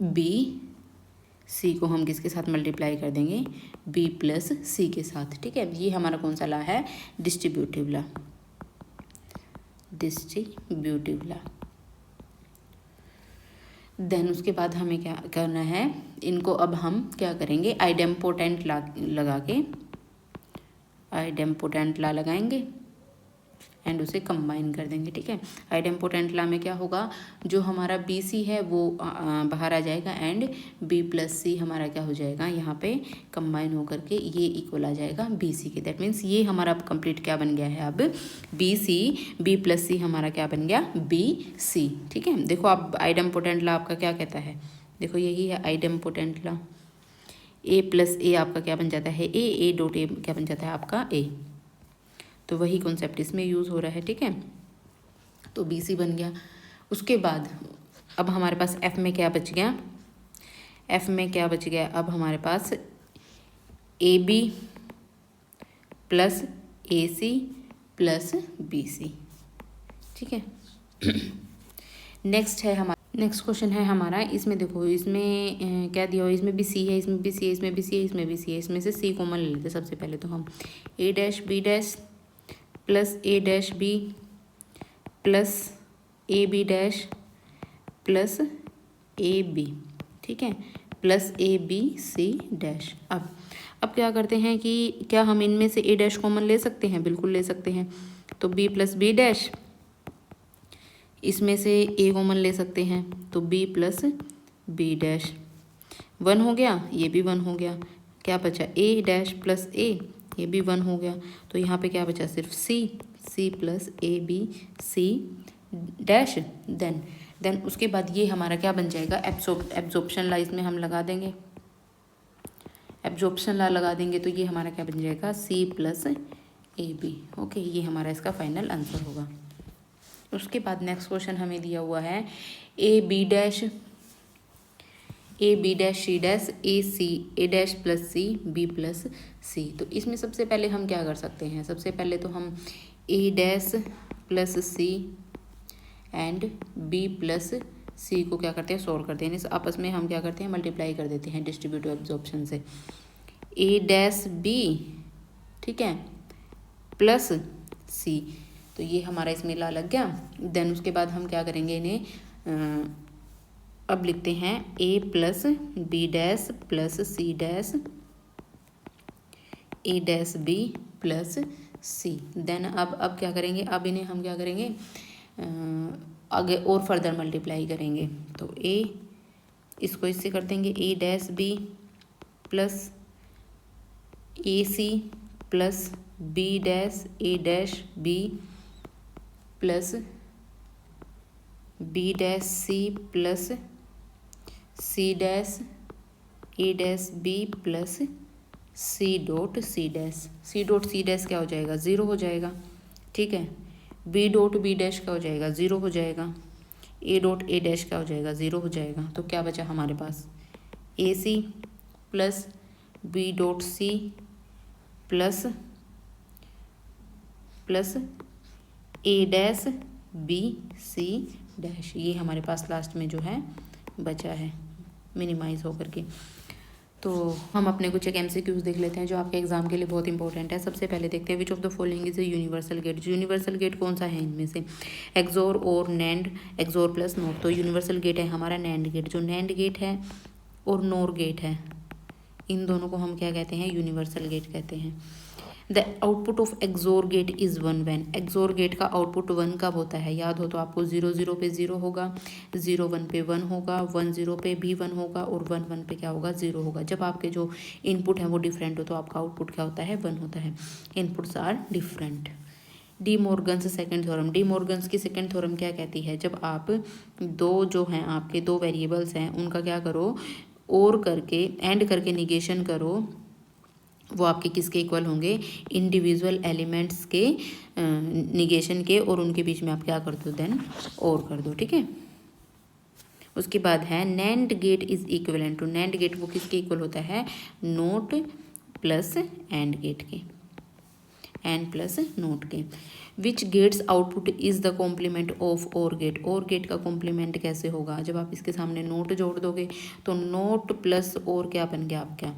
बी सी को हम किसके साथ मल्टीप्लाई कर देंगे, बी प्लस सी के साथ। ठीक है, ये हमारा कौन सा ला है, distributive law, distributive law. Then उसके बाद हमें क्या करना है, इनको अब हम क्या करेंगे, आइडेम्पोटेंट ला लगा के, आइडेम्पोटेंट ला लगाएंगे एंड उसे कंबाइन कर देंगे। ठीक है, आइडेम्पोटेंट ला में क्या होगा, जो हमारा बी सी है वो बाहर आ जाएगा एंड बी प्लस सी हमारा क्या हो जाएगा, यहाँ पे कंबाइन होकर के ये इक्वल आ जाएगा बी सी के। दैट मीन्स ये हमारा अब कंप्लीट क्या बन गया है, अब बी सी, बी प्लस सी हमारा क्या बन गया, बी सी। ठीक है, देखो आप आइडेम्पोटेंट ला आपका क्या कहता है, देखो यही है आइडेम्पोटेंट ला। ए प्लस ए आपका क्या बन जाता है, ए डॉट ए क्या बन जाता है आपका ए। तो वही कॉन्सेप्ट इसमें यूज़ हो रहा है। ठीक है, तो बी सी बन गया। उसके बाद अब हमारे पास एफ में क्या बच गया, एफ में क्या बच गया, अब हमारे पास A B plus A C plus B C. ठीक है, नेक्स्ट है हमारा, नेक्स्ट क्वेश्चन है हमारा, इसमें देखो इसमें क्या दिया हुआ, इसमें भी सी है, इसमें भी सी है, इसमें भी सी है, इसमें भी सी है। इसमें से सी कॉमन ले लेते सबसे पहले, तो हम A dash B dash plus A dash B plus A B dash plus A B, ठीक है, plus A B C dash. अब क्या करते हैं कि क्या हम इनमें से ए डैश कॉमन ले सकते हैं, बिल्कुल ले सकते हैं। तो बी प्लस बी डैश, इसमें से ए कॉमन ले सकते हैं, तो बी प्लस बी डैश, 1 हो गया, ये भी 1 हो गया। क्या बचा, ए डैश प्लस ए, ये भी 1 हो गया। तो यहाँ पे क्या बचा, सिर्फ C plus A B C dash. Then उसके बाद ये हमारा क्या बन जाएगा, एब्जॉर्प्शन ला इसमें हम लगा देंगे, एब्जॉर्प्शन ला लगा देंगे तो ये हमारा क्या बन जाएगा, C plus A B. Okay, ये हमारा इसका फाइनल आंसर होगा। उसके बाद नेक्स्ट क्वेश्चन हमें दिया हुआ है A B dash C dash A dash plus C B plus C. तो इसमें सबसे पहले हम क्या कर सकते हैं, सबसे पहले तो हम A dash plus C and B plus C को क्या करते हैं, सोल्व करते हैं। इस आपस में हम क्या करते हैं, मल्टीप्लाई कर देते हैं डिस्ट्रीब्यूटिव एब्जॉर्प्शन से। ए डैश बी, ठीक है, प्लस सी, तो ये हमारा इसमें ला लग गया। देन उसके बाद हम क्या करेंगे, इन्हें अब लिखते हैं A plus B dash plus C dash A dash B plus C. Then अब क्या करेंगे, अब इन्हें हम क्या करेंगे, आगे और फर्दर मल्टीप्लाई करेंगे। तो ए, इसको इससे कर देंगे A dash B plus A C plus B dash A dash B plus B dash C plus C dash A dash B plus C dot C dash. C dot C dash क्या हो जाएगा, 0 हो जाएगा। ठीक है, B dot B dash क्या हो जाएगा, 0 हो जाएगा। ए डॉट ए डैश क्या हो जाएगा, 0 हो जाएगा। तो क्या बचा हमारे पास, A C plus B dot C plus A dash B C dash. ये हमारे पास लास्ट में जो है बचा है मिनिमाइज होकर के। तो हम अपने कुछ एक MCQs देख लेते हैं जो आपके एग्जाम के लिए बहुत इंपॉर्टेंट है। सबसे पहले देखते हैं which of the following is a universal gate. जो यूनिवर्सल गेट कौन सा है इनमें से, एक्सोर और नैंड, एक्सोर प्लस नोर। तो यूनिवर्सल गेट है हमारा नैंड गेट। जो नैंड गेट है और नोर गेट है, इन दोनों को हम क्या कहते हैं, यूनिवर्सल गेट कहते हैं। The output of XOR gate is 1 when. XOR gate का आउटपुट 1 कब होता है, याद हो तो आपको 0 0 पे 0 होगा, 0 1 पे 1 होगा, 1 0 पे भी 1 होगा और 1 1 पे क्या होगा, 0 होगा। जब आपके जो इनपुट है वो डिफरेंट हो तो आपका आउटपुट क्या होता है, 1 होता है। Inputs are different. De Morgan's second theorem. De Morgan's की सेकेंड थ्योरम क्या कहती है, जब आप दो जो हैं आपके दो वेरिएबल्स हैं उनका क्या करो, और करके एंड करके निगेशन करो, वो आपके किसके इक्वल होंगे, इंडिविजुअल एलिमेंट्स के निगेशन के, और उनके बीच में आप क्या कर दो, देन और कर दो। ठीक है, उसके बाद है NAND gate is equivalent to. NAND gate वो किसके इक्वल होता है, नोट प्लस एंड गेट के। एन प्लस नोट के। Which gates output is the complement of OR gate, OR gate का कॉम्प्लीमेंट कैसे होगा, जब आप इसके सामने नोट जोड़ दोगे तो नोट प्लस और क्या बन गया आपका,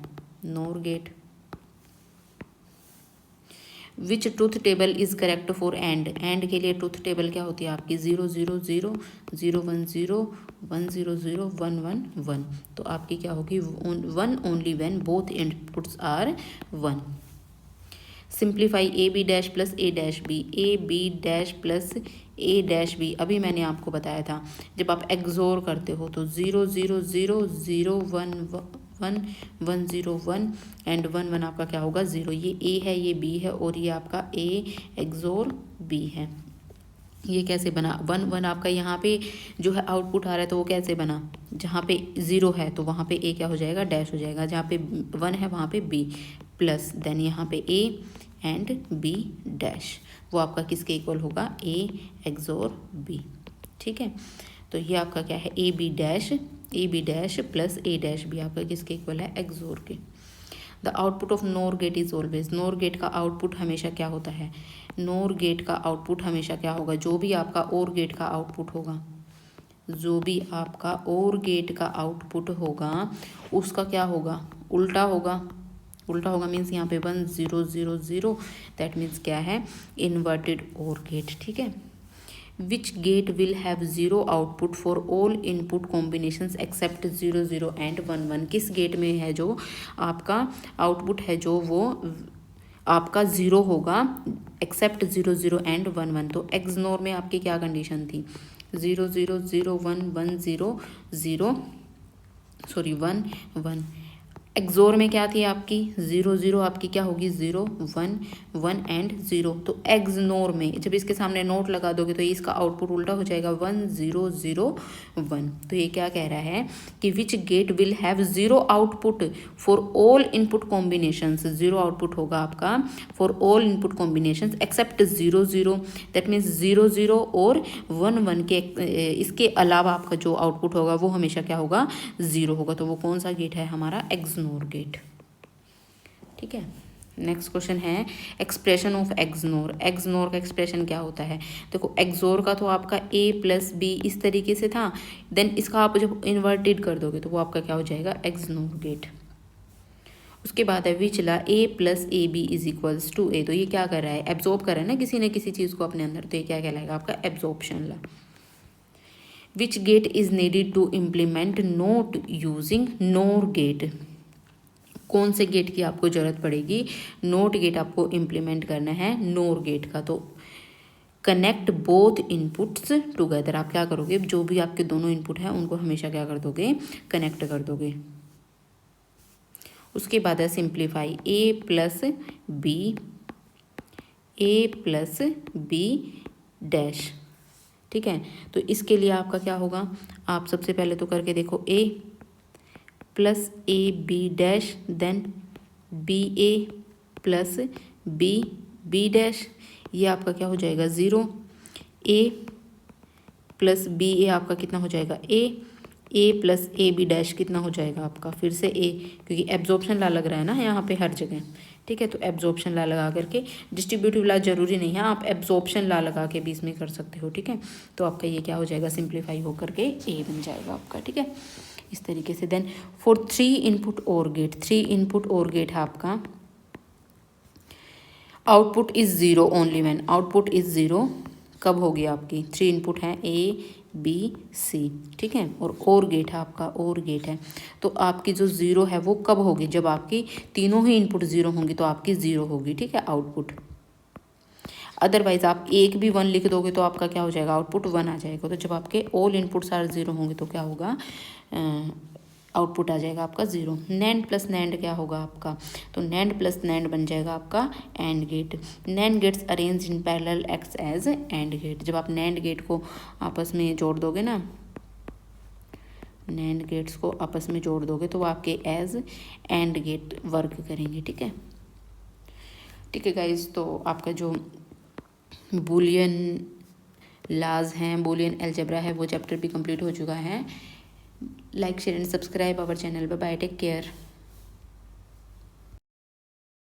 NOR gate. Which truth table is correct for AND, AND के लिए ट्रूथ टेबल क्या होती है आपकी 0 0 0 0 1 0 1 0 0 1 1 1, तो आपकी क्या होगी 1 only when both inputs are 1। Simplify A B dash plus A dash B, A B dash plus A dash B, अभी मैंने आपको बताया था जब आप एक्सोर करते हो तो 0 0 0 0 1 1 1 0 1 एंड 1 1 आपका क्या होगा 0, ये ए है ये बी है और ये आपका ए एक्सोर बी है। ये कैसे बना 1 1 आपका यहाँ पे जो है आउटपुट आ रहा है तो वो कैसे बना, जहाँ पे 0 है तो वहाँ पे ए क्या हो जाएगा डैश हो जाएगा, जहाँ पे 1 है वहाँ पे बी प्लस देन यहाँ पे ए एंड बी डैश, वो आपका किसके इक्वल होगा ए एक्सोर बी। ठीक है, तो ये आपका क्या है A B dash plus A dash B आपका किसके इक्वल है एक्सोर के। The output of NOR gate is always, NOR gate का आउटपुट हमेशा क्या होता है, नोर गेट का आउटपुट हमेशा क्या होगा, जो भी आपका और गेट का आउटपुट होगा, जो भी आपका और गेट का आउटपुट होगा उसका क्या होगा उल्टा होगा, उल्टा होगा मीन्स यहाँ पे 1 0 0 0, दैट मीन्स क्या है इन्वर्टेड और गेट। ठीक है, which gate will have 0 output for all input combinations except 0 0 and 1 1, किस गेट में है जो आपका आउटपुट है जो वो आपका 0 होगा एक्सेप्ट 0 0 एंड 1 1, तो एक्सनोर में आपकी क्या कंडीशन थी 0 0 0 1 1 0 0 सॉरी 1 1, एक्सोर में क्या थी आपकी 0 0 आपकी क्या होगी 0 1 1 एंड 0, तो एक्सनोर में जब इसके सामने नोट लगा दोगे तो इसका आउटपुट उल्टा हो जाएगा 1 0 0 1, तो ये क्या कह रहा है कि which gate will have 0 output for all input combinations, 0 output होगा आपका for all input combinations except 0 0, that means 0 0 और 1 1 के इसके अलावा आपका जो आउटपुट होगा वो हमेशा क्या होगा 0 होगा, तो वो कौन सा गेट है हमारा एक्सनोर गेट। ठीक है, नेक्स्ट क्वेश्चन है एक्सप्रेशन ऑफ एक्सनोर, एक्सनोर का एक्सप्रेशन क्या होता है, देखो एक्सोर का तो आपका ए प्लस बी इस तरीके से था, देन इसका आप जब इन्वर्टेड कर दोगे तो वो आपका क्या हो जाएगा एक्सनोर गेट। उसके बाद है विचला A plus A B is equals to A, तो ये क्या कर रहा है एब्जॉर्ब कर रहा है ना किसी न किसी चीज़ को अपने अंदर, तो ये क्या कहलाएगा आपका absorption law. Which gate is needed to implement NOT using NOR gate, कौन से गेट की आपको ज़रूरत पड़ेगी, नोट गेट आपको इम्प्लीमेंट करना है नोर गेट का, तो कनेक्ट बोथ इनपुट्स टुगेदर, आप क्या करोगे जो भी आपके दोनों इनपुट हैं उनको हमेशा क्या कर दोगे कनेक्ट कर दोगे। उसके बाद है सिंप्लीफाई ए प्लस बी डैश। ठीक है, तो इसके लिए आपका क्या होगा, आप सबसे पहले तो करके देखो A plus A B dash then B A plus B dash, ये आपका क्या हो जाएगा 0, ए प्लस बी ए आपका कितना हो जाएगा ए प्लस ए बी डैश कितना हो जाएगा आपका फिर से ए, क्योंकि एब्जॉर्प्शन ला लग रहा है ना यहाँ पे हर जगह। ठीक है, तो एब्जॉर्प्शन ला लगा करके, डिस्ट्रीब्यूटिव ला जरूरी नहीं है, आप एब्जॉर्प्शन ला लगा के भी इसमें कर सकते हो। ठीक है, तो आपका ये क्या हो जाएगा सिंप्लीफाई होकर के ए बन जाएगा आपका। ठीक है, इस तरीके से। देन फॉर 3 इनपुट और गेट, 3 इनपुट और गेट है आपका, output is 0 only when, output is 0 कब होगी आपकी, 3 इनपुट हैं ए बी सी। ठीक है, और गेट है आपका, और गेट है, तो आपकी जो 0 है वो कब होगी, जब आपकी तीनों ही इनपुट 0 होंगी तो आपकी 0 होगी। ठीक है, आउटपुट, अदरवाइज आप एक भी 1 लिख दोगे तो आपका क्या हो जाएगा आउटपुट 1 आ जाएगा, तो जब आपके ऑल इनपुट्स आर 0 होंगे तो क्या होगा आउटपुट आ जाएगा आपका 0। नैंड प्लस नैंड क्या होगा आपका, तो नैंड प्लस नैंड बन जाएगा आपका AND gate. NAND gates arrange in parallel acts as AND gate, जब आप नैंड गेट को आपस में जोड़ दोगे ना, नैंड गेट्स को आपस में जोड़ दोगे तो वो आपके एज एंड गेट वर्क करेंगे। ठीक है, ठीक है गाइज, तो आपका जो बूलियन लाज हैं, बूलियन अलजेब्रा है, वो चैप्टर भी कंप्लीट हो चुका है। Like share and subscribe our channel. Bye bye, take care.